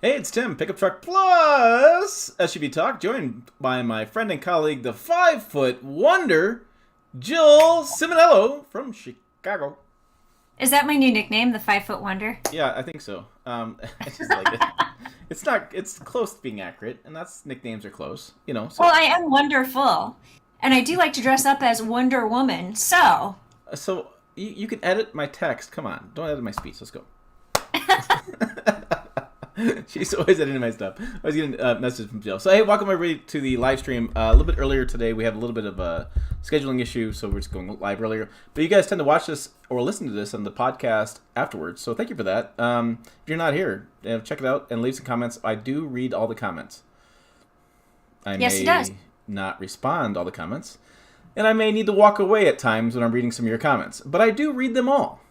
Hey, it's Tim, Pickup Truck Plus SUV Talk, joined by my friend and colleague, the 5 foot wonder, Jill Simonello from Chicago. Is that my new nickname, the 5 foot wonder? Yeah, I think so. I just like it. It's not. It's close to being accurate, and that's nicknames are close. Well, So I am wonderful. And I do like to dress up as Wonder Woman. So, so you can edit my text. Come on, don't edit my speech. Let's go. She's always editing my stuff. I was getting messages from Jill. So, hey, welcome everybody to the live stream. A little bit earlier today, we had a little bit of a scheduling issue, so we're just going live earlier. But you guys tend to watch this or listen to this on the podcast afterwards, so thank you for that. If you're not here, check it out and leave some comments. I do read all the comments. I yes, he may does. not respond all the comments, and I may need to walk away at times when I'm reading some of your comments, but I do read them all.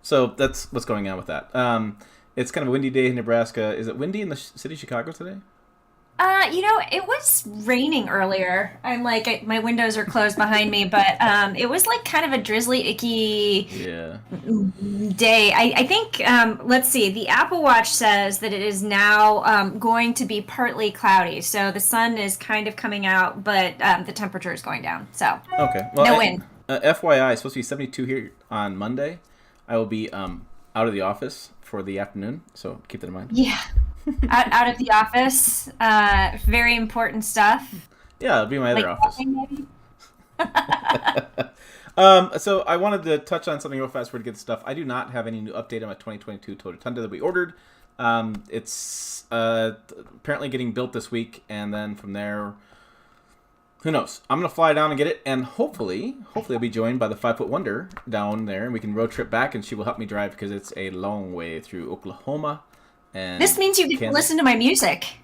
So that's what's going on with that. It's kind of a windy day in Nebraska. Is it windy in the city of Chicago today? It was raining earlier. My windows are closed behind me, but it was like kind of a drizzly, icky Yeah. day. I think, let's see, the Apple Watch says that it is now going to be partly cloudy. So the sun is kind of coming out, but the temperature is going down. So, Okay. Well, no wind. FYI, it's supposed to be 72 here on Monday. I will be out of the office for the afternoon, so keep that in mind. Yeah. Out of the office. Very important stuff. Yeah, it'll be my other Like office. coffee, maybe? So I wanted to touch on something real fast before we get stuff. I do not have any new update on my 2022 Toyota Tundra that we ordered. It's apparently getting built this week, and then from there, who knows? I'm gonna fly down and get it, and hopefully I'll be joined by the 5 foot wonder down there, and we can road trip back, and she will help me drive because it's a long way through Oklahoma. And This means you get to Kansas. listen to my music.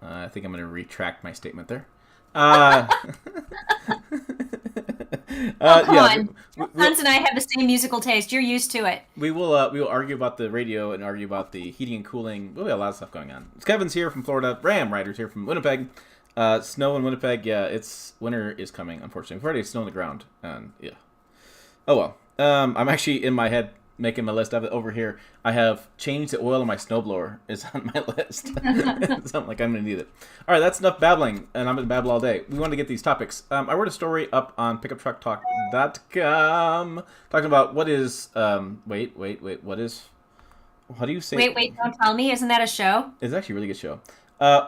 I think I'm gonna retract my statement there. Uh, Oh, come yeah, on. Hans and I have the same musical taste. You're used to it. we will argue about the radio and argue about the heating and cooling. We'll have a lot of stuff going on. Kevin's here from Florida. Ram Rider's here from Winnipeg. Snow in Winnipeg. Yeah, it's winter is coming. Unfortunately, we've already had snow on the ground. And yeah. Oh well. I'm actually in my head making my list of it over here. I have changed the oil on my snowblower is on my list. So I'm like, I'm gonna need it. All right, that's enough babbling, and I'm gonna babble all day. We want to get these topics. I wrote a story up on pickuptrucktalk.com talking about what is wait, what is, how do you say Wait, don't tell me. Isn't that a show? It's actually a really good show.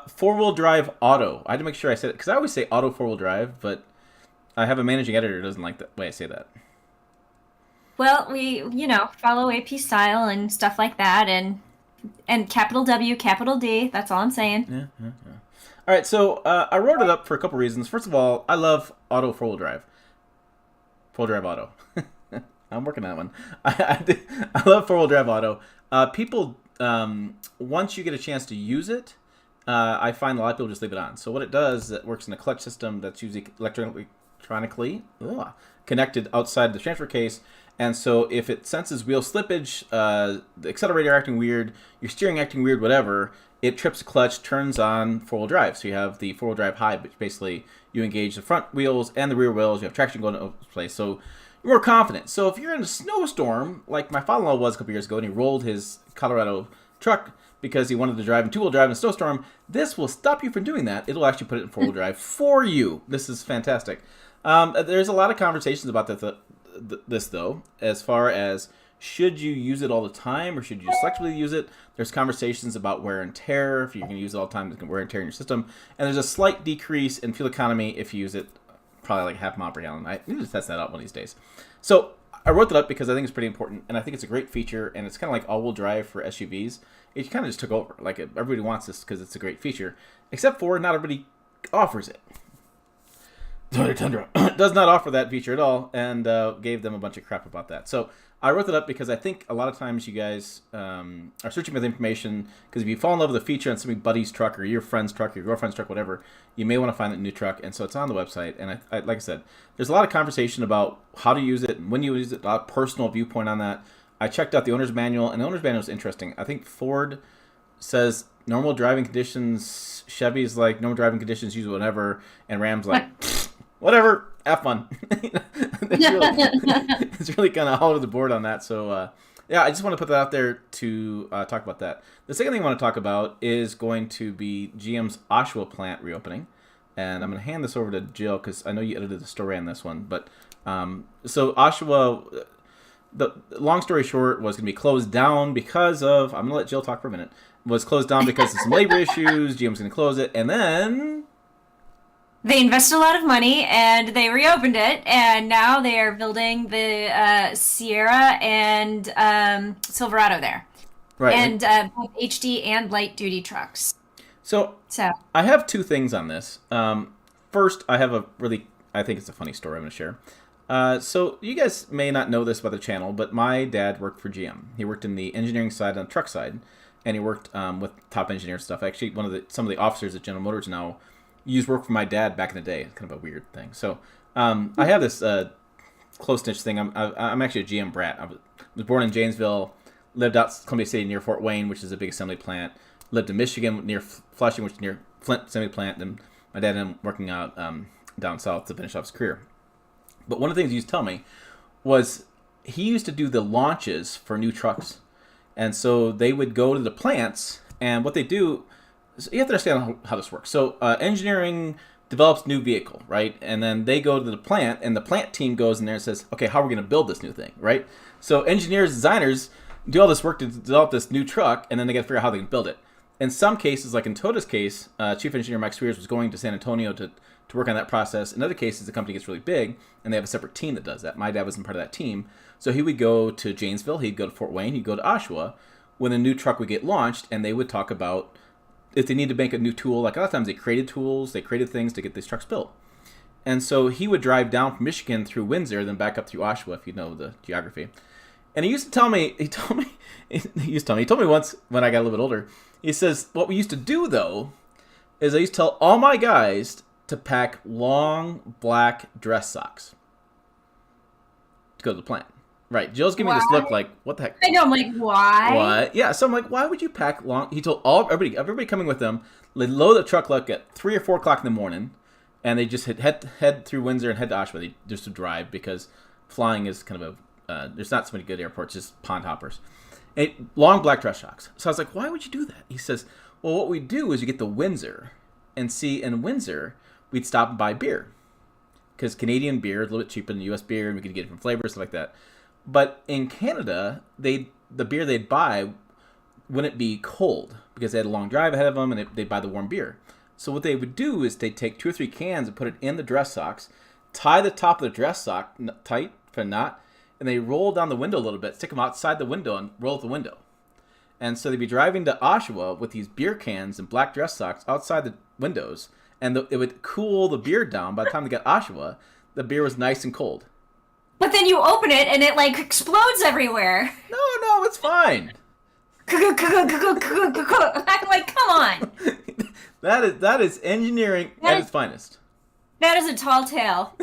Four-wheel drive auto. I had to make sure I said it because I always say auto four-wheel drive, but I have a managing editor who doesn't like the way I say that. Well, we follow AP style and stuff like that, and capital W, capital D. That's all I'm saying. Yeah, yeah, yeah. All right, so I wrote it up for a couple reasons. First of all, I love auto four-wheel drive. Four-wheel drive auto. I'm working on that one. I love four-wheel drive auto. People, once you get a chance to use it, I find a lot of people just leave it on. So what it does is it works in a clutch system that's usually electronically connected outside the transfer case. And so if it senses wheel slippage, the accelerator acting weird, your steering acting weird, whatever, it trips the clutch, turns on four-wheel drive. So you have the four-wheel drive high, which basically you engage the front wheels and the rear wheels. You have traction going into place. So you're more confident. So if you're in a snowstorm, like my father-in-law was a couple years ago, and he rolled his Colorado truck because he wanted to drive in two-wheel drive in a snowstorm, this will stop you from doing that. It'll actually put it in four-wheel drive for you. This is fantastic. There's a lot of conversations about this, though, as far as should you use it all the time or should you selectively use it. There's conversations about wear and tear. If you can use it all the time, it can wear and tear in your system. And there's a slight decrease in fuel economy if you use it probably like half mile per gallon. I need to test that out one of these days. So I wrote that up because I think it's pretty important, and I think it's a great feature, and it's kind of like all-wheel drive for SUVs. It kind of just took over. Like, everybody wants this because it's a great feature, except for not everybody offers it. Toyota Tundra does not offer that feature at all, and gave them a bunch of crap about that. So I wrote that up because I think a lot of times you guys are searching for the information, because if you fall in love with a feature on somebody's buddy's truck or your friend's truck or your girlfriend's truck, whatever, you may want to find a new truck, and so it's on the website. And I like I said, there's a lot of conversation about how to use it and when you use it, a lot of personal viewpoint on that. I checked out the owner's manual, and the owner's manual is interesting. I think Ford says normal driving conditions, Chevy's like normal driving conditions, use it whenever, and Ram's like, whatever, have fun. It's really kind of all over the board on that. So Yeah, I just want to put that out there to talk about that. The second thing I want to talk about is going to be GM's Oshawa plant reopening. And I'm going to hand this over to Jill because I know you edited the story on this one. But so Oshawa, the long story short, was going to be closed down because of, I'm going to let Jill talk for a minute, was closed down because of some labor issues. GM's going to close it. And then They invested a lot of money and they reopened it, and now they are building the Sierra and Silverado there, right. and both HD and light duty trucks. So I have two things on this. First, I have I think it's a funny story I'm going to share. So you guys may not know this about the channel, but my dad worked for GM. He worked in the engineering side and the truck side, and he worked with top engineer stuff. Actually, some of the officers at General Motors now use work for my dad back in the day. It's kind of a weird thing. So I have this close-knit thing. I'm actually a GM brat. I was born in Janesville, lived out Columbia City near Fort Wayne, which is a big assembly plant. Lived in Michigan near Flushing, which is near Flint assembly plant. And my dad ended up working out down south to finish off his career. But one of the things he used to tell me was he used to do the launches for new trucks. And so they would go to the plants, and what they do, so you have to understand how this works. So engineering develops new vehicle, right? And then they go to the plant, and the plant team goes in there and says, okay, how are we going to build this new thing, right? So engineers, designers do all this work to develop this new truck, and then they got to figure out how they can build it. In some cases, like in Toyota's case, Chief Engineer Mike Spears was going to San Antonio to work on that process. In other cases, the company gets really big, and they have a separate team that does that. My dad wasn't part of that team. So he would go to Janesville, he'd go to Fort Wayne, he'd go to Oshawa when a new truck would get launched, and they would talk about if they need to make a new tool. Like a lot of times they created tools, they created things to get these trucks built. And so he would drive down from Michigan through Windsor, then back up through Oshawa, if you know the geography. And he used to tell me, he told me once when I got a little bit older, he says, what we used to do though, is I used to tell all my guys to pack long black dress socks to go to the plant. Right. Jill's giving me this look like, what the heck? I know, I'm like, why? What? Yeah, so I'm like, why would you pack long? He told everybody coming with them, they load the truck like at 3 or 4 o'clock in the morning, and they just head through Windsor and head to Oshawa. They just to drive because flying is kind of there's not so many good airports, just pond hoppers. And long black dress socks. So I was like, why would you do that? He says, well, what we do is you get to Windsor, and see in Windsor, we'd stop and buy beer. Because Canadian beer is a little bit cheaper than U.S. beer, and we could get different flavors, stuff like that. But in Canada, the beer they'd buy wouldn't be cold because they had a long drive ahead of them, and they'd buy the warm beer. So what they would do is they'd take 2 or 3 cans and put it in the dress socks, tie the top of the dress sock tight for a knot, and they roll down the window a little bit, stick them outside the window, and roll out the window. And so they'd be driving to Oshawa with these beer cans and black dress socks outside the windows, and it would cool the beer down. By the time they got to Oshawa, the beer was nice and cold. But then you open it and it like explodes everywhere. No, it's fine. I'm like, come on. That is engineering at its finest. That is a tall tale.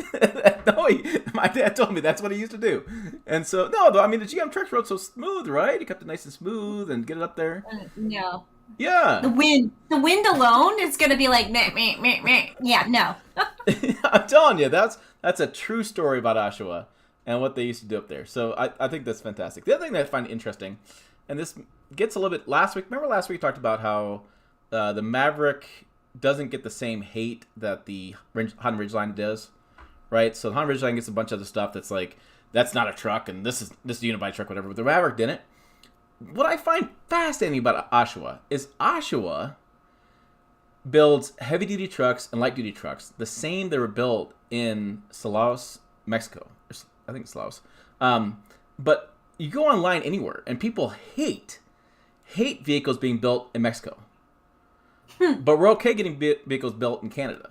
No, my dad told me that's what he used to do. And so, no, I mean, the GM trucks rode so smooth, right? He kept it nice and smooth and get it up there. No. Yeah. The wind alone is going to be like, meh, meh, meh, meh. Yeah, no. I'm telling you, that's a true story about Oshawa and what they used to do up there. So I think that's fantastic. The other thing that I find interesting, and this gets a little bit remember last week we talked about how the Maverick doesn't get the same hate that the Honda Ridgeline does, right? So the Honda Ridgeline gets a bunch of other stuff that's like, that's not a truck, and this is a unibody truck, whatever. But the Maverick didn't. What I find fascinating about Oshawa is Oshawa builds heavy-duty trucks and light-duty trucks the same they were built in Laos, Mexico. I think it's Laos. But you go online anywhere, and people hate vehicles being built in Mexico. But we're okay getting vehicles built in Canada.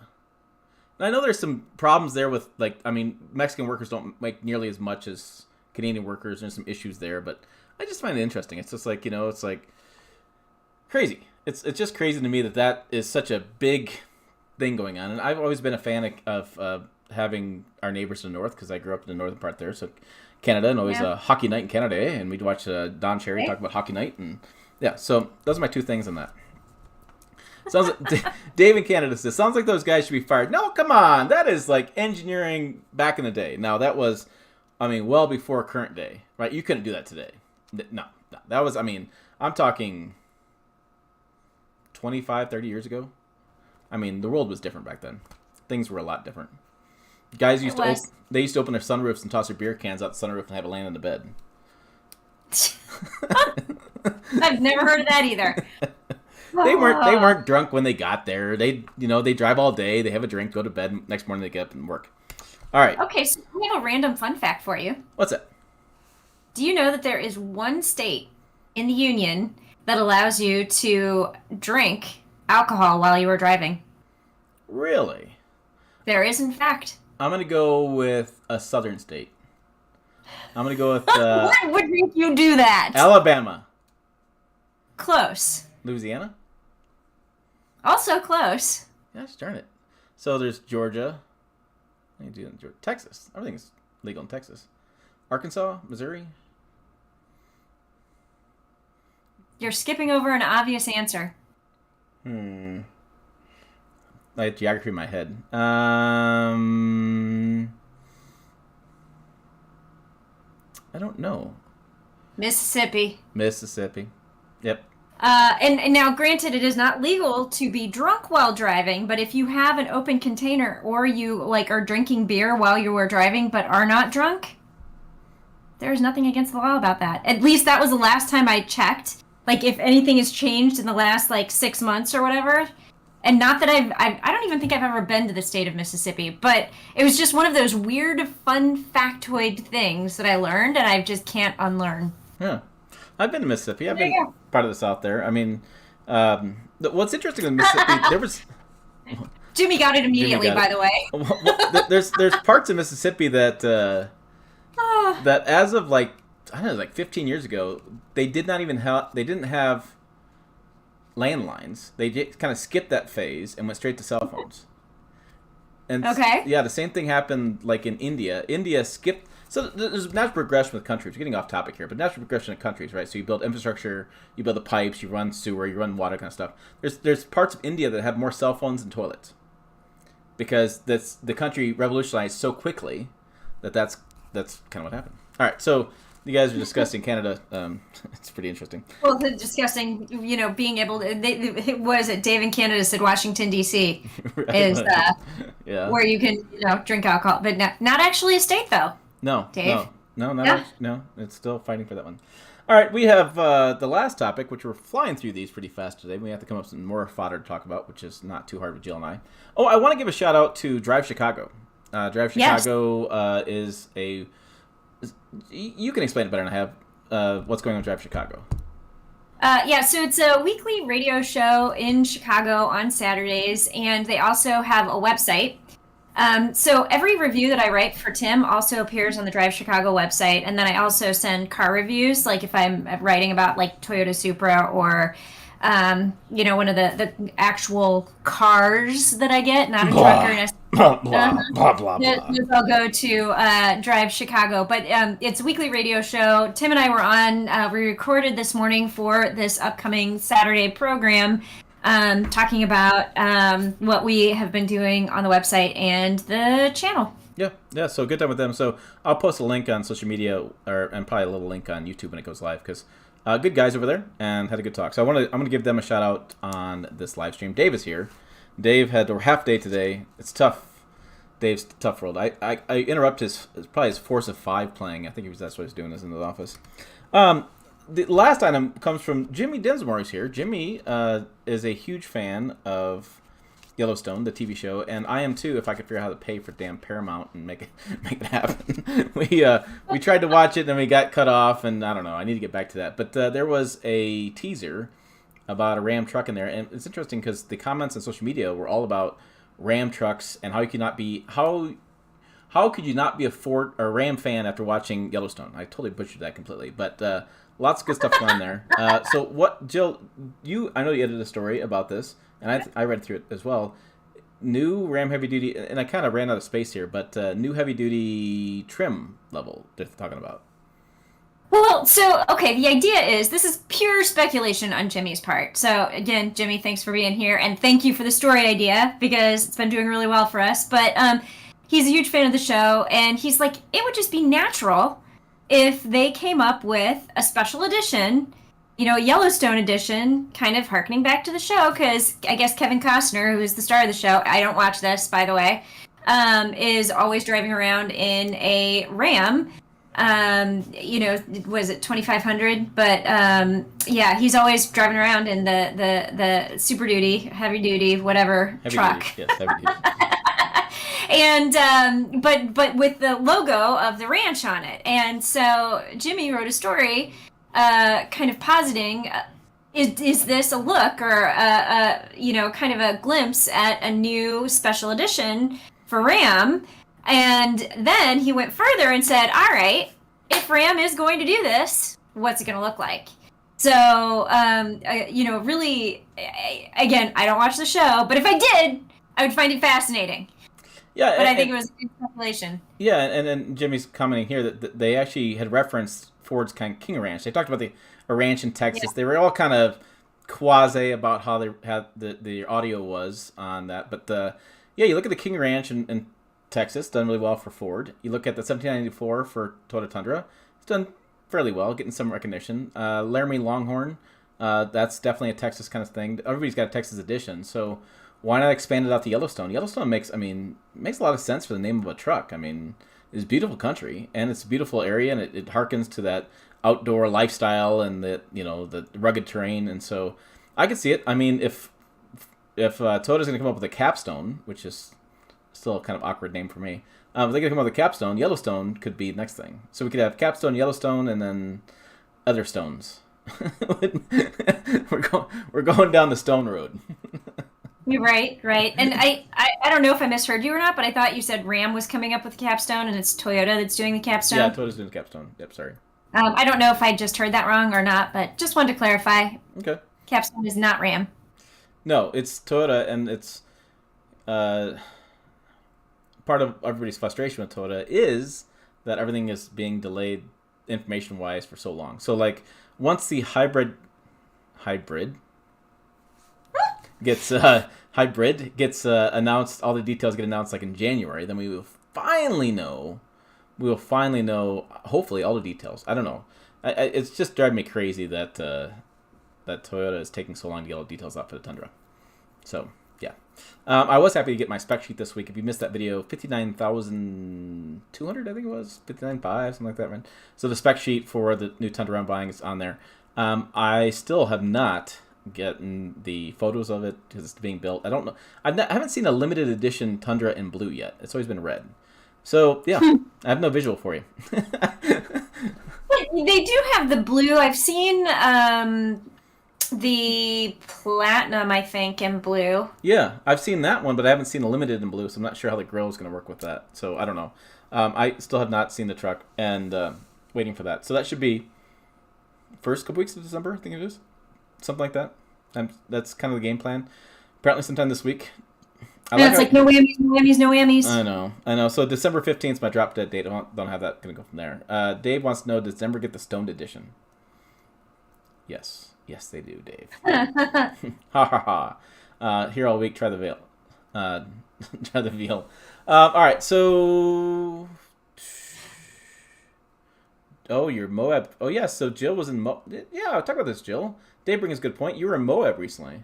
And I know there's some problems there with, Mexican workers don't make nearly as much as Canadian workers. There's some issues there, but I just find it interesting. It's just like, it's like crazy. It's just crazy to me that is such a big thing going on. And I've always been a fan of having our neighbors to the north because I grew up in the northern part there. So Canada, and always a hockey night in Canada, and we'd watch Don Cherry talk about hockey night. And yeah, so those are my 2 things on that. Sounds like Dave in Canada says, sounds like those guys should be fired. No, come on. That is like engineering back in the day. Now, that was, well before current day, right? You couldn't do that today. No. That was, I mean, I'm talking 25, 30 years ago. I mean, the world was different back then. Things were a lot different. Guys used they used to open their sunroofs and toss their beer cans out the sunroof and have it land in the bed. I've never heard of that either. They weren't drunk when they got there. They drive all day, they have a drink, go to bed, next morning they get up and work. All right. Okay, so we have a random fun fact for you. What's it? Do you know that there is one state in the union that allows you to drink alcohol while you are driving? Really? There is, in fact. I'm going to go with a southern state. I'm going to go with... What would make you do that? Alabama. Close. Louisiana? Also close. Gosh darn it. So there's Georgia. Texas. Everything's legal in Texas. Arkansas? Missouri? You're skipping over an obvious answer. I had geography in my head. I don't know. Mississippi. Yep. And now, granted, it is not legal to be drunk while driving, but if you have an open container or you are drinking beer while you are driving but are not drunk, there is nothing against the law about that. At least that was the last time I checked. If anything has changed in the last 6 months or whatever. And not that I don't even think I've ever been to the state of Mississippi, but it was just one of those weird, fun factoid things that I learned, and I just can't unlearn. Yeah. I've been to Mississippi. I've been part of the South there. I mean, what's interesting in Mississippi, there was... Jimmy got it immediately, by the way. There's parts of Mississippi that that as of I don't know, 15 years ago, they didn't have landlines. They just kind of skipped that phase and went straight to cell phones. And okay. Yeah, the same thing happened in India. India skipped. So there's natural progression with countries. We're getting off topic here, but natural progression of countries, right? So you build infrastructure, you build the pipes, you run sewer, you run water, kind of stuff. There's parts of India that have more cell phones than toilets, because the country revolutionized so quickly that's kind of what happened. All right, so you guys are discussing Canada. It's pretty interesting. Well, they're discussing, being able to. What is it? Dave in Canada said Washington D.C. Right. is yeah. where you can drink alcohol, but not actually a state though. No, Dave? No. It's still fighting for that one. All right, we have the last topic, which we're flying through these pretty fast today. We have to come up with some more fodder to talk about, which is not too hard with Jill and I. Oh, I want to give a shout out to Drive Chicago. Drive Chicago is a... You can explain it better than I have. What's going on with Drive Chicago? So it's a weekly radio show in Chicago on Saturdays, and they also have a website. So every review that I write for Tim also appears on the Drive Chicago website, and then I also send car reviews, if I'm writing about Toyota Supra or one of the actual cars that I get, not a truck or blah. I'll go to Drive Chicago, but it's a weekly radio show. Tim and I were on. We recorded this morning for this upcoming Saturday program, talking about what we have been doing on the website and the channel. Yeah. So good time with them. So I'll post a link on social media, and probably a little link on YouTube when it goes live, because good guys over there and had a good talk. So I'm gonna give them a shout out on this live stream. Dave is here. Dave had a half day today. It's tough. Dave's tough world. I interrupt probably his force of 5 playing. I think that's what he's doing, is in the office. The last item comes from Jimmy Dinsmore. Is here. Jimmy is a huge fan of Yellowstone, the TV show, and I am too. If I could figure out how to pay for damn Paramount and make it happen. we tried to watch it and we got cut off, and I don't know. I need to get back to that. But there was a teaser about a Ram truck in there, and it's interesting because the comments on social media were all about Ram trucks and how could you not be a Ram fan after watching Yellowstone? I totally butchered that completely, but lots of good stuff going there. So what, Jill? I know you edited a story about this, and I read through it as well. New Ram heavy duty, and I kind of ran out of space here, but new heavy duty trim level they're talking about. Well, so, okay, the idea is, this is pure speculation on Jimmy's part. So, again, Jimmy, thanks for being here, and thank you for the story idea, because it's been doing really well for us. But he's a huge fan of the show, and he's like, it would just be natural if they came up with a special edition, a Yellowstone edition, kind of harkening back to the show, because I guess Kevin Costner, who is the star of the show, I don't watch this, by the way, is always driving around in a Ram. Was it 2500? But yeah, he's always driving around in the Super Duty, heavy duty, whatever Heavy truck. duty. Yes, heavy duty. And but with the logo of the ranch on it. And so Jimmy wrote a story kind of positing, is this a look or kind of a glimpse at a new special edition for Ram? And then he went further and said, all right, if Ram is going to do this, what's it going to look like? So, really, again, I don't watch the show, but if I did, I would find it fascinating. Yeah, but I think it was a good speculation. Yeah, and then Jimmy's commenting here that they actually had referenced Ford's kind of King Ranch. They talked about a ranch in Texas. Yeah. They were all kind of quasi about how the audio was on that. But you look at the King Ranch in Texas, done really well for Ford. You look at the 1794 for Toyota Tundra, it's done fairly well, getting some recognition. Laramie Longhorn, that's definitely a Texas kind of thing. Everybody's got a Texas edition, so why not expand it out to Yellowstone? Yellowstone makes a lot of sense for the name of a truck. I mean, it's a beautiful country, and it's a beautiful area, and it harkens to that outdoor lifestyle and the rugged terrain, and so I could see it. I mean, if Toyota's going to come up with a capstone, which is still a kind of awkward name for me, if they're going to come up with a capstone, Yellowstone could be the next thing. So we could have capstone, Yellowstone, and then other stones. We're going down the stone road. You're right. And I don't know if I misheard you or not, but I thought you said Ram was coming up with the capstone and it's Toyota that's doing the capstone. Yeah, Toyota's doing the capstone. Yep, sorry. I don't know if I just heard that wrong or not, but just wanted to clarify. Okay. Capstone is not Ram. No, it's Toyota, and it's part of everybody's frustration with Toyota is that everything is being delayed information-wise for so long. So, like, once the hybrid gets announced, all the details get announced like in January, then we will finally know, hopefully, all the details. I don't know. It's just driving me crazy that Toyota is taking so long to get all the details out for the Tundra. So, yeah. I was happy to get my spec sheet this week. If you missed that video, 59,200, I think it was, 59.5, something like that, right? So the spec sheet for the new Tundra I'm buying is on there. I still have not gotten the photos of it because it's being built. I don't know. I haven't seen a limited edition Tundra in blue yet. It's always been red. So, yeah, I have no visual for you. They do have the blue. I've seen the platinum, I think, in blue. Yeah, I've seen that one, but I haven't seen a limited in blue, so I'm not sure how the grill is going to work with that. So, I don't know. I still have not seen the truck and waiting for that. So that should be first couple weeks of December, I think it is. Something like that. That's kind of the game plan. Apparently sometime this week. It's like no whammies, no whammies, no whammies. I know. So December 15th is my drop dead date. I don't have that. Going to go from there. Dave wants to know, does December get the stoned edition? Yes. Yes, they do, Dave. Ha ha ha. Here all week, try the veal. Try the veal. All right, so... Oh, you're Moab. Oh, yeah, so Jill was in Moab. Yeah, I'll talk about this, Jill. Dave brings a good point. You were in Moab recently.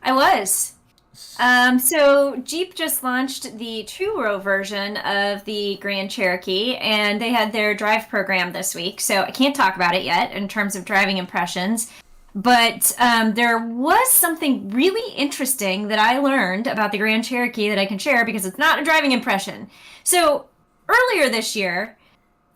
I was. So Jeep just launched the two-row version of the Grand Cherokee, and they had their drive program this week. So I can't talk about it yet in terms of driving impressions. But there was something really interesting that I learned about the Grand Cherokee that I can share because it's not a driving impression. So earlier this year,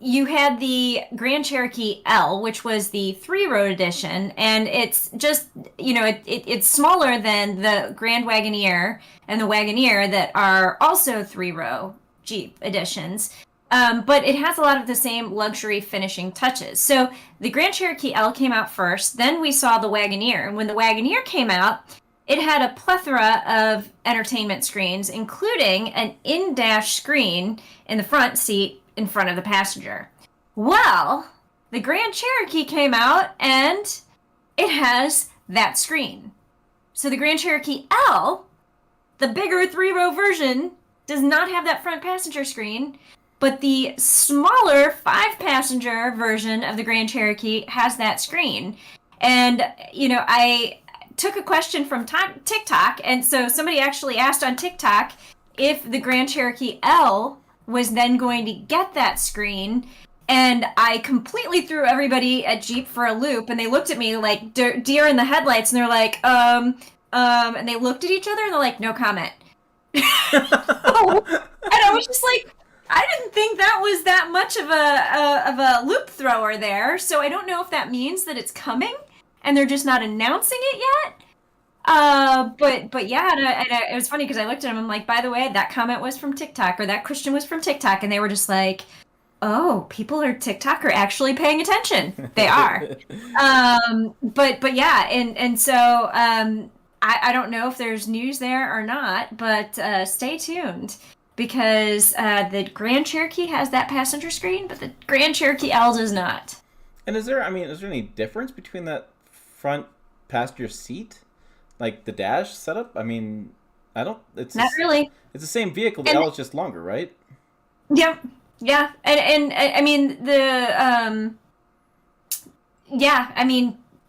you had the Grand Cherokee L, which was the three-row edition, and it's just, it's smaller than the Grand Wagoneer and the Wagoneer that are also three-row Jeep editions. But it has a lot of the same luxury finishing touches. So the Grand Cherokee L came out first, then we saw the Wagoneer. And when the Wagoneer came out, it had a plethora of entertainment screens, including an in-dash screen in the front seat in front of the passenger. Well, the Grand Cherokee came out and it has that screen. So the Grand Cherokee L, the bigger three-row version, does not have that front passenger screen, but the smaller 5-passenger version of the Grand Cherokee has that screen. And, I took a question from TikTok, and so somebody actually asked on TikTok if the Grand Cherokee L was then going to get that screen. And I completely threw everybody at Jeep for a loop, and they looked at me like deer in the headlights, and they're like, and they looked at each other, and they're like, no comment. And I was just like, I didn't think that was that much of a loop thrower there, so I don't know if that means that it's coming, and they're just not announcing it yet. But yeah, and it was funny because I looked at them, I'm like, by the way, that comment was from TikTok, or that question was from TikTok, and they were just like, oh, people are TikTok are actually paying attention. They are. But yeah, and so I don't know if there's news there or not, but stay tuned, because the Grand Cherokee has that passenger screen, but the Grand Cherokee L does not. And is there any difference between that front passenger seat, like the dash setup? I mean, it's not really. It's the same vehicle. The L is just longer, right? Yep. Yeah, and I mean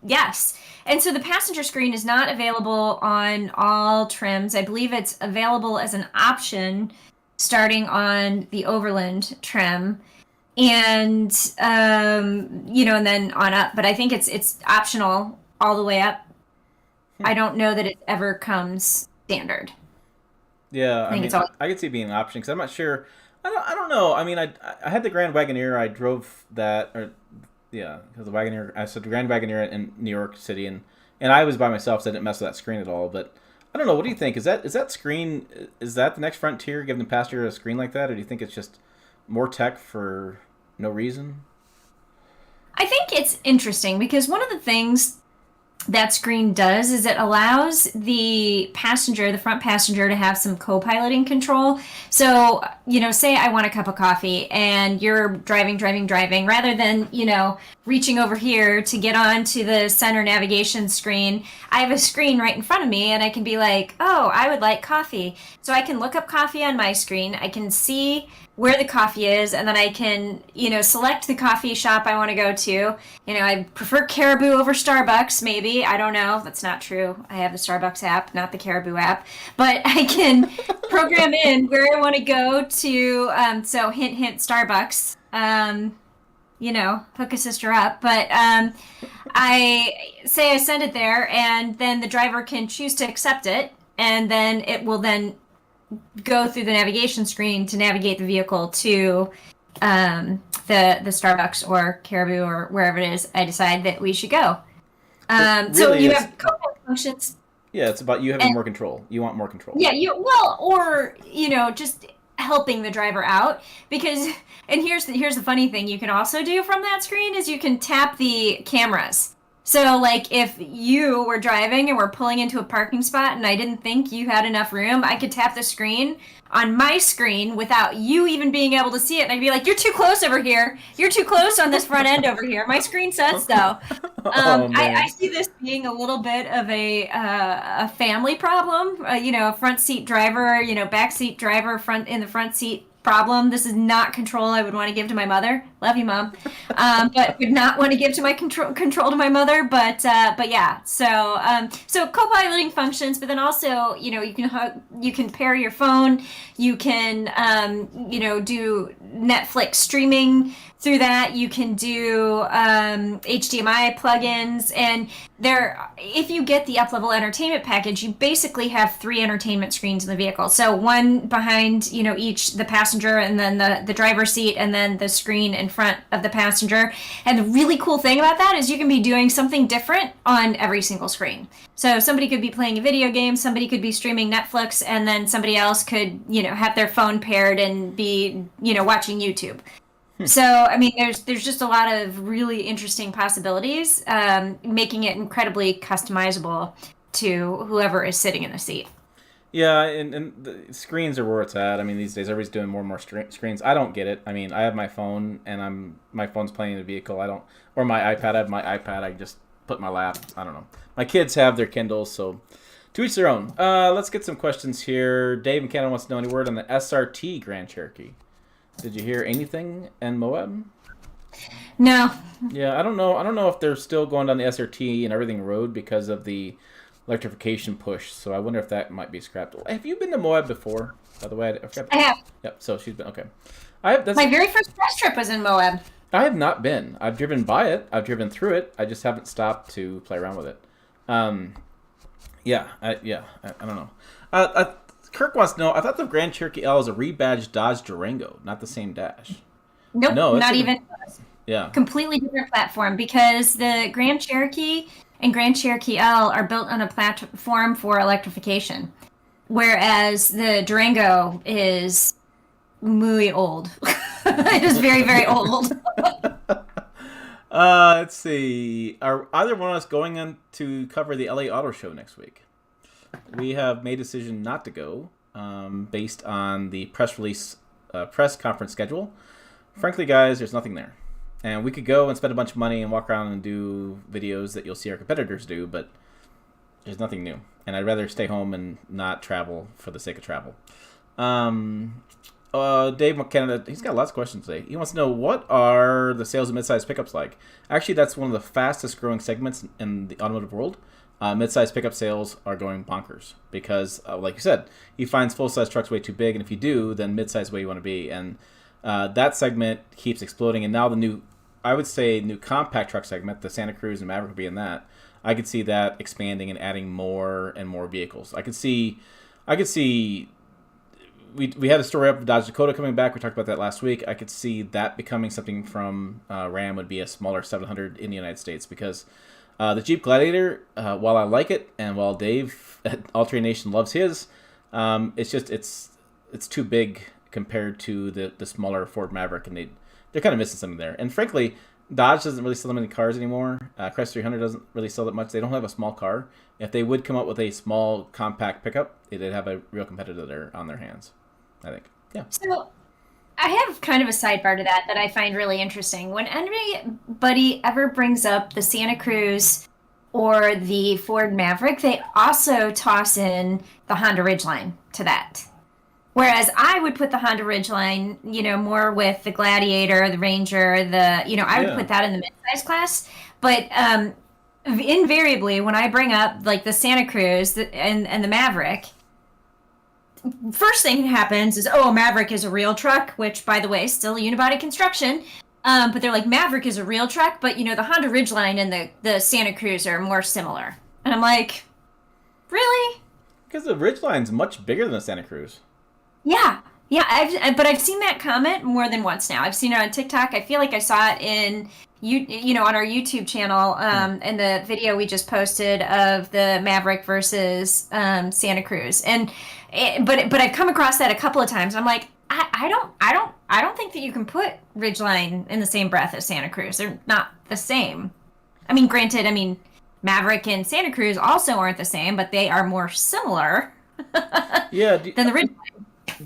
yes. And so the passenger screen is not available on all trims. I believe it's available as an option starting on the Overland trim, and and then on up. But I think it's optional all the way up. I don't know that it ever comes standard. Yeah, I mean, I could see it being an option, because I'm not sure. I don't know. I mean, I had the Grand Wagoneer. I drove that, because the Wagoneer. I said the Grand Wagoneer in New York City, and I was by myself, so I didn't mess with that screen at all. But I don't know. What do you think? Is that screen? Is that the next frontier? Giving the passenger a screen like that, or do you think it's just more tech for no reason? I think it's interesting because one of the things that screen does is it allows the front passenger, to have some co-piloting control. So, say I want a cup of coffee and you're driving, rather than, reaching over here to get onto the center navigation screen, I have a screen right in front of me, and I can be like, oh, I would like coffee. So I can look up coffee on my screen. I can see where the coffee is, and then I can, select the coffee shop I want to go to. I prefer Caribou over Starbucks, maybe. I don't know. That's not true. I have the Starbucks app, not the Caribou app. But I can program in where I want to go to, so hint, hint, Starbucks. Hook a sister up. But I send it there, and then the driver can choose to accept it, and then it will then go through the navigation screen to navigate the vehicle to the Starbucks or Caribou or wherever it is I decide that we should go. Really, so you have co-pilot functions. Yeah, it's about you having more control. You want more control. Yeah, or just helping the driver out, because, and here's the funny thing you can also do from that screen is you can tap the cameras. So, like, if you were driving and we're pulling into a parking spot and I didn't think you had enough room, I could tap the screen on my screen without you even being able to see it. And I'd be like, you're too close over here. You're too close on this front end over here. My screen says so. I see this being a little bit of a family problem. Front seat driver, back seat driver, in the front seat problem. This is not control I would want to give to my mother. Love you, Mom. But would not want to give to my control to my mother. But yeah. So co-piloting functions, but then also, you can pair your phone. You can do Netflix streaming through that. You can do HDMI plugins, and if you get the up-level entertainment package, you basically have 3 entertainment screens in the vehicle. So one behind each the passenger, and then the driver's seat, and then the screen in front of the passenger. And the really cool thing about that is you can be doing something different on every single screen. So somebody could be playing a video game, somebody could be streaming Netflix, and then somebody else could have their phone paired and be watching YouTube. So, I mean, there's just a lot of really interesting possibilities, making it incredibly customizable to whoever is sitting in the seat. Yeah, and the screens are where it's at. I mean, these days everybody's doing more and more screens. I don't get it. I mean, I have my phone, and my phone's playing in the vehicle. Or my iPad. I have my iPad. I just put in my lap. I don't know. My kids have their Kindles, so to each their own. Let's get some questions here. Dave in Canada wants to know any word on the SRT Grand Cherokee. Did you hear anything in Moab? No. Yeah, I don't know. I don't know if they're still going down the SRT and everything road because of the electrification push. So I wonder if that might be scrapped. Have you been to Moab before? By the way, I forgot. I have. Yep. So she's been okay. I have. My very first press trip was in Moab. I have not been. I've driven by it. I've driven through it. I just haven't stopped to play around with it. Yeah. I don't know. Kirk wants to know. I thought the Grand Cherokee L is a rebadged Dodge Durango, not the same dash. Nope. No, not even. Yeah. Completely different platform because the Grand Cherokee and Grand Cherokee L are built on a platform for electrification, whereas the Durango is muy old. It is very, very old. Let's see. Are either one of us going on to cover the LA Auto Show next week? We have made a decision not to go, based on the press release, press conference schedule. Frankly, guys, there's nothing there. And we could go and spend a bunch of money and walk around and do videos that you'll see our competitors do, but there's nothing new. And I'd rather stay home and not travel for the sake of travel. Dave McKenna, he's got lots of questions today. He wants to know, what are the sales of midsize pickups like? Actually, that's one of the fastest growing segments in the automotive world. Midsize pickup sales are going bonkers because, like you said, he finds full-size trucks way too big, and if you do, then midsize where you want to be. And that segment keeps exploding, and now the new compact truck segment, the Santa Cruz and Maverick will be in that. I could see that expanding and adding more and more vehicles. I could see we had a story up of Dodge Dakota coming back. We talked about that last week. I could see that becoming something from Ram would be a smaller 700 in the United States because the Jeep Gladiator, while I like it and while Dave at Alternate Nation loves his, it's too big compared to the smaller Ford Maverick, and they're kind of missing something there. And frankly, Dodge doesn't really sell that many cars anymore. Crest 300 doesn't really sell that much. They don't have a small car. If they would come up with a small compact pickup, they'd have a real competitor there on their hands, I think. Yeah. So I have kind of a sidebar to that I find really interesting. When anybody ever brings up the Santa Cruz or the Ford Maverick, they also toss in the Honda Ridgeline to that. Whereas I would put the Honda Ridgeline, more with the Gladiator, the Ranger, I would put that in the midsize class. But invariably, when I bring up like the Santa Cruz and the Maverick, first thing that happens is, Maverick is a real truck, which, by the way, still unibody construction. But they're like, Maverick is a real truck, but, the Honda Ridgeline and the Santa Cruz are more similar. And I'm like, really? Because the Ridgeline's much bigger than the Santa Cruz. Yeah. Yeah, but I've seen that comment more than once now. I've seen it on TikTok. I feel like I saw it in on our YouTube channel, in the video we just posted of the Maverick versus Santa Cruz. But I've come across that a couple of times. I'm like, I don't think that you can put Ridgeline in the same breath as Santa Cruz. They're not the same. I mean, granted, Maverick and Santa Cruz also aren't the same, but they are more similar than the Ridgeline.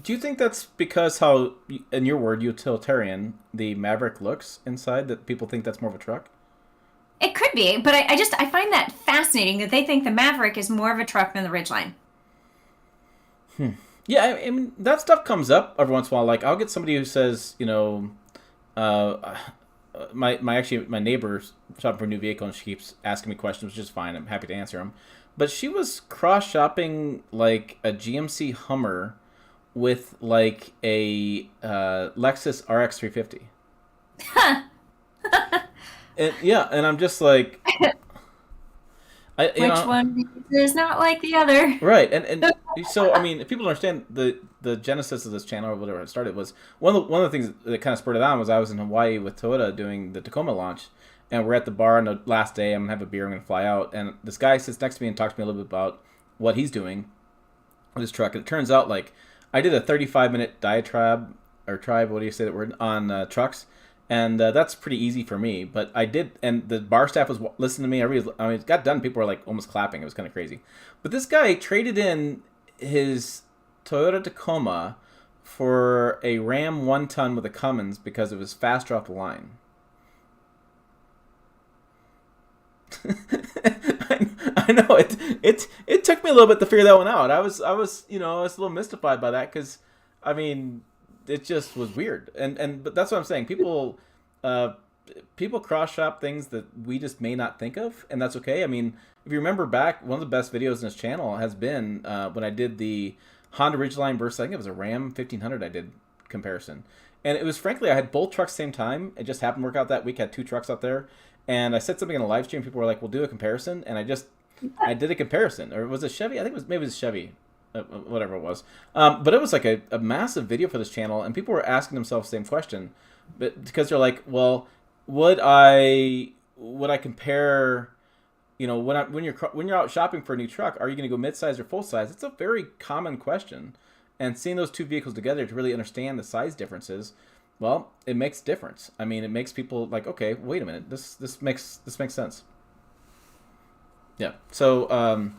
Do you think that's because how, in your word, utilitarian, the Maverick looks inside, that people think that's more of a truck? It could be, but I find that fascinating that they think the Maverick is more of a truck than the Ridgeline. Yeah, that stuff comes up every once in a while. Like, I'll get somebody who says, my neighbor's shopping for a new vehicle, and she keeps asking me questions, which is fine. I'm happy to answer them. But she was cross-shopping, like, a GMC Hummer with like a Lexus RX 350. and I'm just like, which one is not like the other? Right, and so if people understand the genesis of this channel or whatever it started was one of the things that kind of spurred it on was I was in Hawaii with Toyota doing the Tacoma launch, and we're at the bar on the last day. I'm gonna have a beer. I'm gonna fly out, and this guy sits next to me and talks to me a little bit about what he's doing with his truck. And it turns out like I did a 35-minute diatribe, what do you say that word, on trucks, and that's pretty easy for me. But I did, and the bar staff was listening to me. It got done. People were like almost clapping. It was kind of crazy. But this guy traded in his Toyota Tacoma for a Ram 1-ton with a Cummins because it was faster off the line. I know it took me a little bit to figure that one out. I was a little mystified by that because, it just was weird. But that's what I'm saying. People cross shop things that we just may not think of, and that's okay. I mean, if you remember back, one of the best videos in this channel has been when I did the Honda Ridgeline versus, I think it was a Ram 1500 I did comparison. And it was, frankly, I had both trucks at the same time. It just happened to work out that week. I had two trucks out there. And I said something in a live stream. People were like, we'll do a comparison. And I did a comparison. Or was it Chevy? I think maybe it was Chevy. Whatever it was. But it was like a massive video for this channel. And people were asking themselves the same question. But because they're like, well, would I compare, when you're out shopping for a new truck, are you going to go midsize or full size? It's a very common question. And seeing those two vehicles together to really understand the size differences, well, it makes difference. I mean, it makes people like, okay, wait a minute, this makes sense. Yeah. So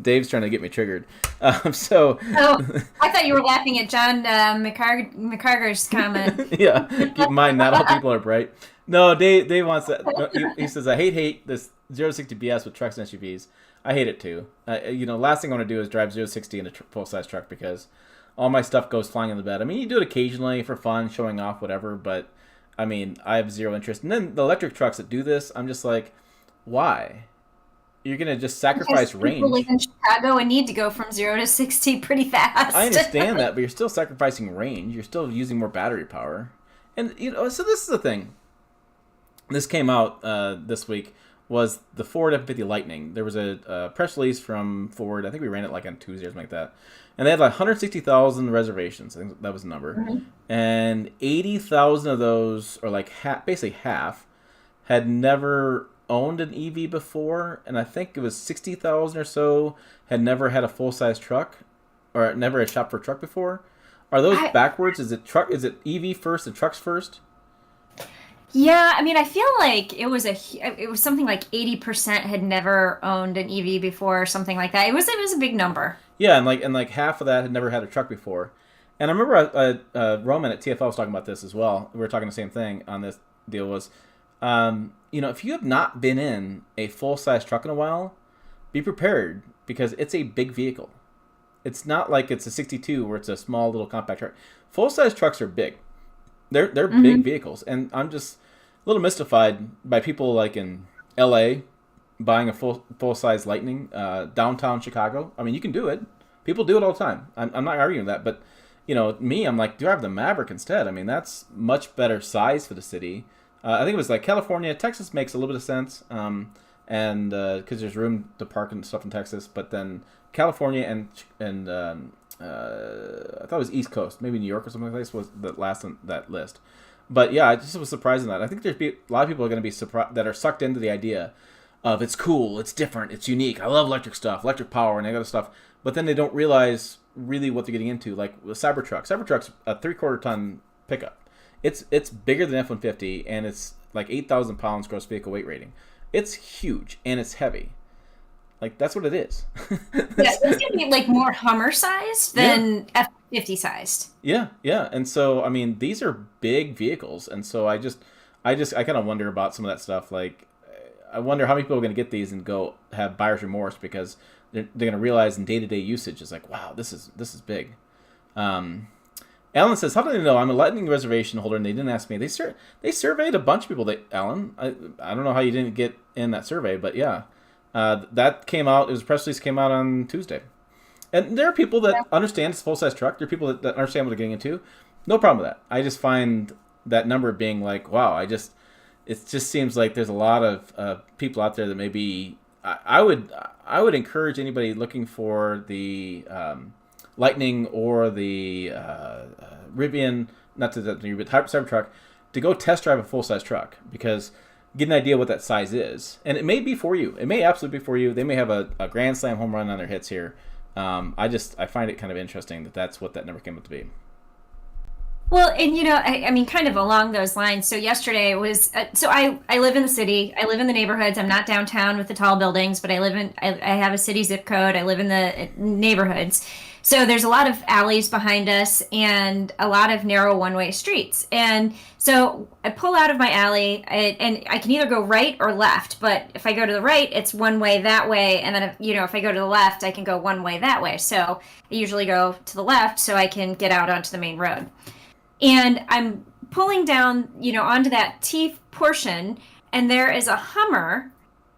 Dave's trying to get me triggered. Oh, I thought you were laughing at John McCarger's comment. Yeah, keep in mind, not all people are bright. No, Dave wants that. He says, I hate this 0-60 BS with trucks and SUVs. I hate it too. Last thing I want to do is drive 0-60 in a full-size truck because all my stuff goes flying in the bed. I mean, you do it occasionally for fun, showing off, whatever, but, I mean, I have zero interest. And then the electric trucks that do this, I'm just like, why? You're going to just sacrifice range. People live in Chicago and need to go from 0 to 60 pretty fast. I understand that, but you're still sacrificing range. You're still using more battery power. And, so this is the thing. This came out this week. Was the Ford F-150 Lightning. There was a press release from Ford. I think we ran it like on Tuesday or something like that. And they had like 160,000 reservations. I think that was the number. Mm-hmm. And 80,000 of those, or like basically half, had never owned an EV before. And I think it was 60,000 or so had never had a full-size truck or never had shopped for a truck before. Are those backwards? Is it EV first and trucks first? Yeah, I mean, I feel like it was something like 80% had never owned an EV before, or something like that. It was a big number. Yeah, and like half of that had never had a truck before. And I remember Roman at TFL was talking about this as well. We were talking the same thing on this deal was, if you have not been in a full-size truck in a while, be prepared because it's a big vehicle. It's not like it's a 62 where it's a small little compact truck. Full-size trucks are big. They're mm-hmm. big vehicles, and I'm just a little mystified by people like in L.A. buying a full-size Lightning downtown Chicago. I mean, you can do it. People do it all the time. I'm not arguing that, but me, I'm like, do I have the Maverick instead? I mean, that's much better size for the city. I think it was like California, Texas makes a little bit of sense, and because there's room to park and stuff in Texas, but then California and I thought it was East Coast, maybe New York or something like this was the last on that list. But yeah, I just was surprised in that. I think a lot of people are going to be surprised that are sucked into the idea of it's cool, it's different, it's unique. I love electric stuff, electric power, and that other stuff. But then they don't realize really what they're getting into. Like the Cybertruck. Cybertruck's a 3/4 ton pickup. It's bigger than F-150, and it's like 8,000 pounds gross vehicle weight rating. It's huge and it's heavy. Like, that's what it is. Yeah, it's going to be, like, more Hummer-sized than F-50 sized. Yeah. And so, I mean, these are big vehicles. And so I kind of wonder about some of that stuff. Like, I wonder how many people are going to get these and go have buyer's remorse because they're going to realize in day-to-day usage, it's like, wow, this is big. Alan says, how do they know? I'm a Lightning reservation holder, and they didn't ask me. They surveyed a bunch of people. Alan, I don't know how you didn't get in that survey, but yeah. That came out. It was a press release came out on Tuesday, and there are people that understand it's a full size truck. There are people that understand what they're getting into. No problem with that. I just find that number being like, wow. It just seems like there's a lot of people out there that maybe I would encourage anybody looking for the Lightning or the Rivian, not the Cybertruck, to go test drive a full size truck because. Get an idea what that size is. And it may be for you. It may absolutely be for you. They may have a grand slam home run on their hits here. I find it kind of interesting that that's what that number came up to be. Well, and I mean, kind of along those lines. So yesterday it was, I live in the city. I live in the neighborhoods. I'm not downtown with the tall buildings, but I have a city zip code. I live in the neighborhoods. So there's a lot of alleys behind us and a lot of narrow one-way streets. And so I pull out of my alley, and I can either go right or left. But if I go to the right, it's one way that way, and then if I go to the left, I can go one way that way. So I usually go to the left so I can get out onto the main road. And I'm pulling down, onto that T portion, and there is a Hummer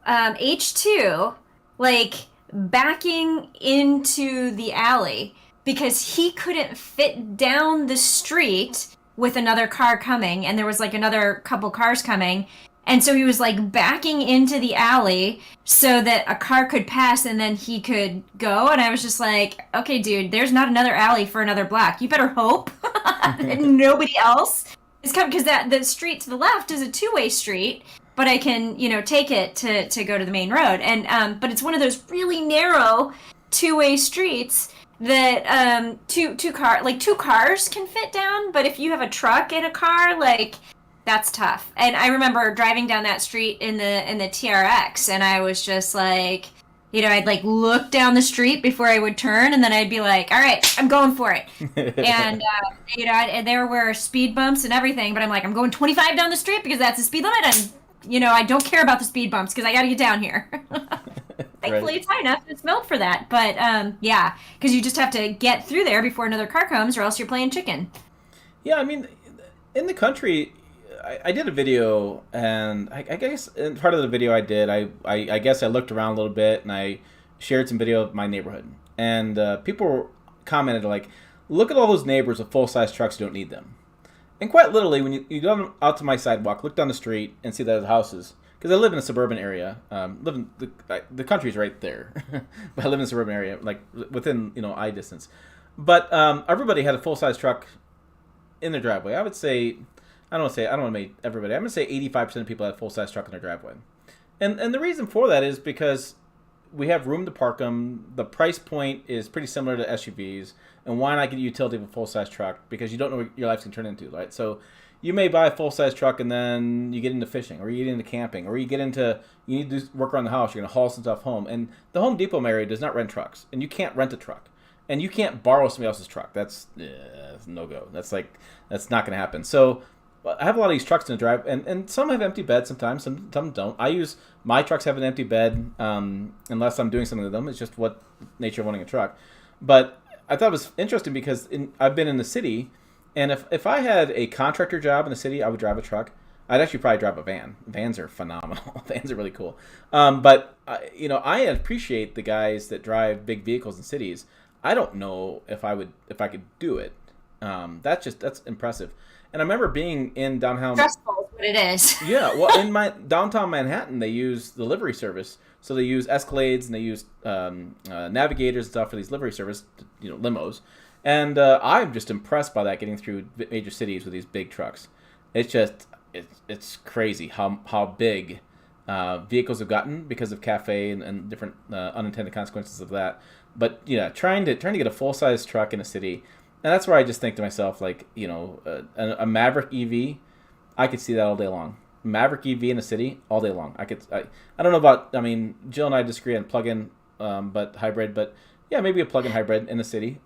H2, like backing into the alley because he couldn't fit down the street with another car coming, and there was like another couple cars coming. And so he was like backing into the alley so that a car could pass and then he could go. And I was just like, okay, dude, there's not another alley for another block. You better hope that nobody else is coming, because the street to the left is a two-way street, but I can, take it to go to the main road. And but it's one of those really narrow two-way streets that two cars can fit down. But if you have a truck and a car, like, that's tough. And I remember driving down that street in the TRX, and I was just like, I'd like look down the street before I would turn, and then I'd be like, all right, I'm going for it. And and there were speed bumps and everything, but I'm like, I'm going 25 down the street because that's the speed limit, and I don't care about the speed bumps because I got to get down here. Thankfully, It's high enough. It's built for that. But yeah, because you just have to get through there before another car comes, or else you're playing chicken. Yeah, I mean, in the country, I did a video, and I guess in part of the video I did, I guess I looked around a little bit, and I shared some video of my neighborhood. And people commented, like, look at all those neighbors with full-size trucks who don't need them. And quite literally, when you go out to my sidewalk, look down the street, and see that there's houses. Because I live in a suburban area. Live in the country's right there. But I live in a suburban area, like, within, eye distance. But everybody had a full-size truck in their driveway. I would say... I don't want to make everybody. I'm going to say 85% of people have a full-size truck in their driveway. And the reason for that is because we have room to park them. The price point is pretty similar to SUVs. And why not get a utility of a full-size truck? Because you don't know what your life's going to turn into, right? So you may buy a full-size truck and then you get into fishing, or you get into camping, or you need to do work around the house. You're going to haul some stuff home. And the Home Depot area does not rent trucks. And you can't rent a truck. And you can't borrow somebody else's truck. That's no-go. That's not going to happen. So... I have a lot of these trucks in the drive, and some have empty beds sometimes, some don't. My trucks have an empty bed, unless I'm doing something with them. It's just what nature of owning a truck. But I thought it was interesting because I've been in the city, and if I had a contractor job in the city, I would drive a truck. I'd actually probably drive a van. Vans are phenomenal. Vans are really cool. But I appreciate the guys that drive big vehicles in cities. I don't know if I could do it. That's impressive. And I remember being in downtown... Stressful is what it is. Yeah, well, in my downtown Manhattan, they use the livery service. So they use Escalades and they use Navigators and stuff for these livery service, limos. And I'm just impressed by that, getting through major cities with these big trucks. It's crazy how big vehicles have gotten because of CAFE and different unintended consequences of that. But yeah, trying to get a full-size truck in a city... And that's where I just think to myself, like, a Maverick EV, I could see that all day long. Maverick EV in a city, all day long. I don't know about, Jill and I disagree on plug-in, but hybrid, but yeah, maybe a plug-in hybrid in the city.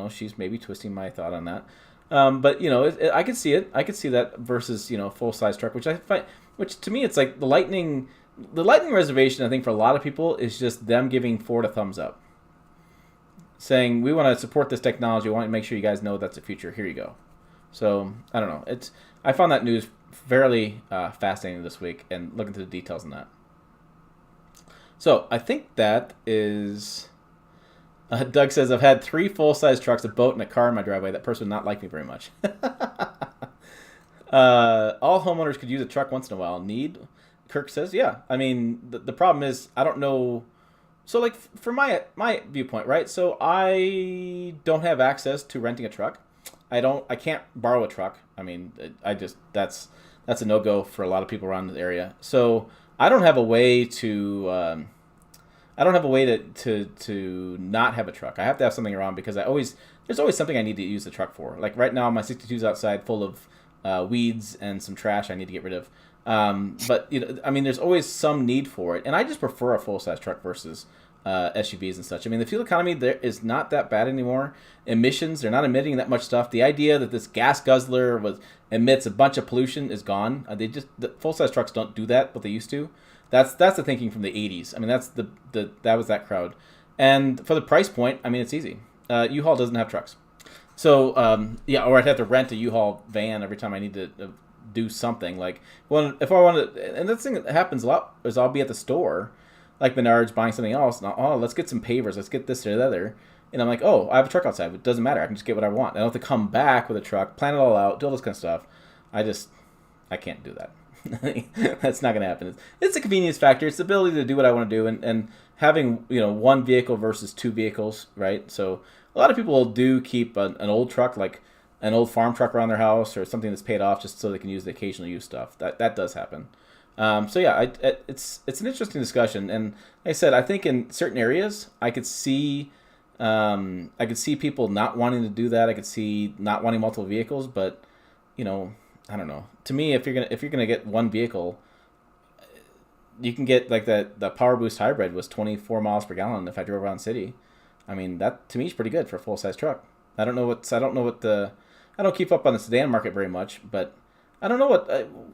She's maybe twisting my thought on that. But, I could see it. I could see that versus, full-size truck, which to me, it's like the Lightning reservation, I think, for a lot of people is just them giving Ford a thumbs up. Saying, we want to support this technology. We want to make sure you guys know that's the future. Here you go. So, I don't know. I found that news fairly fascinating this week and look into the details on that. So, I think that is... Doug says, I've had 3 full-size trucks, a boat, and a car in my driveway. That person would not like me very much. All homeowners could use a truck once in a while. Kirk says, yeah. The problem is, I don't know... So, like, from my viewpoint, right? So, I don't have access to renting a truck. I can't borrow a truck. That's a no-go for a lot of people around the area. So, I don't have a way to to not have a truck. I have to have something around because there's always something I need to use the truck for. Like right now, my 62's outside full of weeds and some trash I need to get rid of. But there's always some need for it, and I just prefer a full-size truck versus SUVs and such. I mean, the fuel economy there is not that bad anymore. Emissions, they're not emitting that much stuff. The idea that this gas guzzler emits a bunch of pollution is gone. The full-size trucks don't do that, but they used to. That's the thinking from the 80s. I mean, that was that crowd. And for the price point, I mean, it's easy. U-Haul doesn't have trucks. So, or I'd have to rent a U-Haul van every time I need to do something. Like, if I want to, and this thing that happens a lot is I'll be at the store, like Menards, buying something else. And let's get some pavers. Let's get this or the other. And I'm like, I have a truck outside. It doesn't matter. I can just get what I want. I don't have to come back with a truck, plan it all out, do all this kind of stuff. I can't do that. That's not going to happen. It's a convenience factor. It's the ability to do what I want to do, and having one vehicle versus two vehicles, right? So a lot of people do keep an old truck, like an old farm truck around their house, or something that's paid off, just so they can use the occasional use stuff. That does happen. So yeah, it's an interesting discussion, and like I said, I think in certain areas I could see people not wanting to do that. I could see not wanting multiple vehicles, but I don't know. To me, if you're gonna get one vehicle, you can get like the Power Boost hybrid was 24 miles per gallon if I drove around city. I mean, that to me is pretty good for a full size truck. I don't keep up on the sedan market very much, but I don't know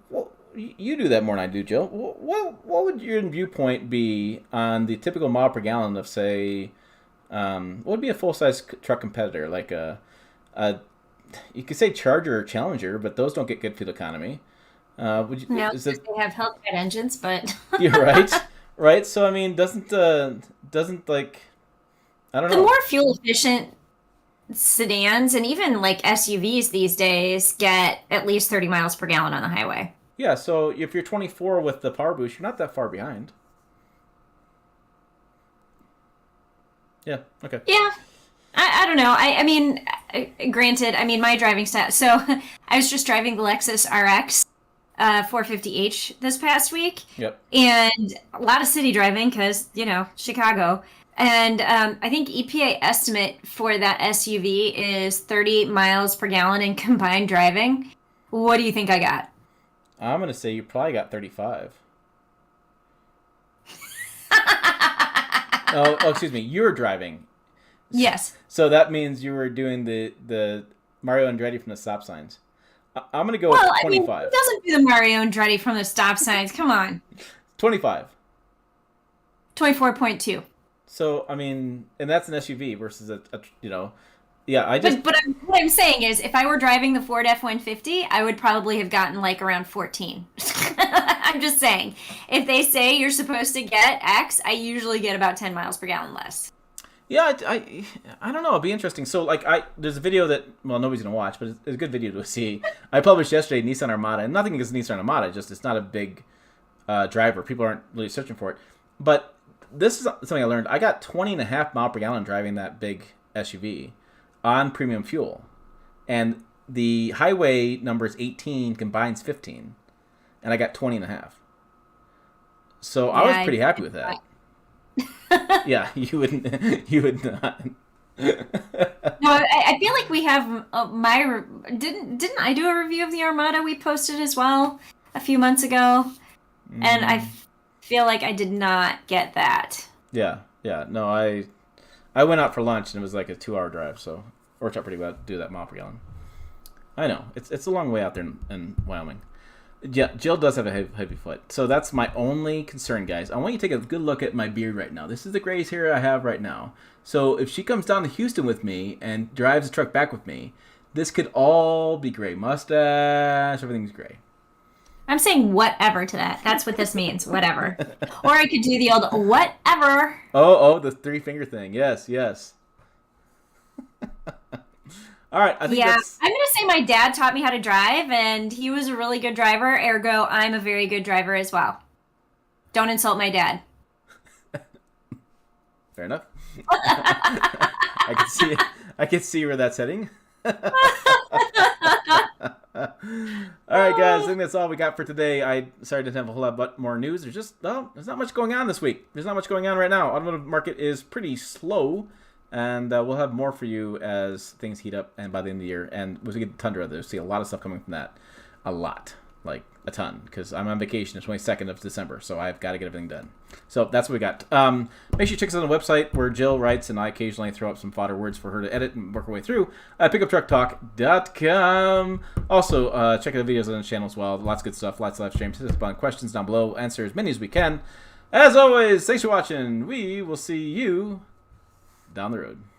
what you do that more than I do, Jill. What would your viewpoint be on the typical mile per gallon of, say, what would be a full size truck competitor, like you could say Charger or Challenger, but those don't get good fuel economy. Would you? No, they have Hellcat engines, but you're right, right. So I mean, doesn't like, I don't know. The more fuel efficient sedans and even like SUVs these days get at least 30 miles per gallon on the highway. Yeah, so if you're 24 with the Power Boost, you're not that far behind. Yeah. Okay. Yeah. I don't know. I mean, granted, I mean, my driving style. So I was just driving the Lexus RX 450h this past week. Yep. And a lot of city driving because, Chicago. And I think EPA estimate for that SUV is 30 miles per gallon in combined driving. What do you think I got? I'm going to say you probably got 35. Excuse me. You were driving. Yes. So that means you were doing the Mario Andretti from the stop signs. I'm going to go with 25. I mean, who doesn't do the Mario Andretti from the stop signs? Come on. 25. 24.2. So, I mean, and that's an SUV versus yeah, But what I'm saying is, if I were driving the Ford F-150, I would probably have gotten like around 14. I'm just saying. If they say you're supposed to get X, I usually get about 10 miles per gallon less. Yeah, I don't know. It'll be interesting. So, like, there's a video that, well, nobody's going to watch, but it's a good video to see. I published yesterday Nissan Armada, and nothing against Nissan Armada, just it's not a big driver. People aren't really searching for it. But this is something I learned. I got 20.5 mile per gallon driving that big SUV on premium fuel. And the highway number is 18, combines 15. And I got 20.5. So I was pretty happy with that. Yeah, you would not. No, I feel like we have didn't I do a review of the Armada we posted as well a few months ago, and I feel like I did not get that. Yeah, no, I went out for lunch and it was like a 2-hour drive, so it worked out pretty well to do that mile per gallon. I know it's a long way out there in Wyoming. Yeah, Jill does have a heavy foot. So that's my only concern, guys. I want you to take a good look at my beard right now. This is the grayish hair I have right now. So if she comes down to Houston with me and drives the truck back with me, this could all be gray. Mustache, everything's gray. I'm saying whatever to that. That's what this means. Whatever. Or I could do the old whatever. Oh, the 3-finger thing. Yes. All right, I think that's... I'm going to say my dad taught me how to drive, and he was a really good driver, ergo I'm a very good driver as well. Don't insult my dad. Fair enough. I can see where that's heading. All right, guys, I think that's all we got for today. Sorry I didn't have a whole lot more news. There's not much going on this week. There's not much going on right now. Automotive market is pretty slow. And we'll have more for you as things heat up and by the end of the year. And once we get to Tundra, there'll see a lot of stuff coming from that. A lot. like a ton because I'm on vacation the 22nd of December, so I've got to get everything done. So that's what we got. Make sure you check us out on the website where Jill writes and I occasionally throw up some fodder words for her to edit and work her way through. PickupTruckTalk.com. Also, check out the videos on the channel as well. Lots of good stuff, lots of live streams. Hit us up on questions down below. Answer as many as we can. As always, thanks for watching. We will see you down the road.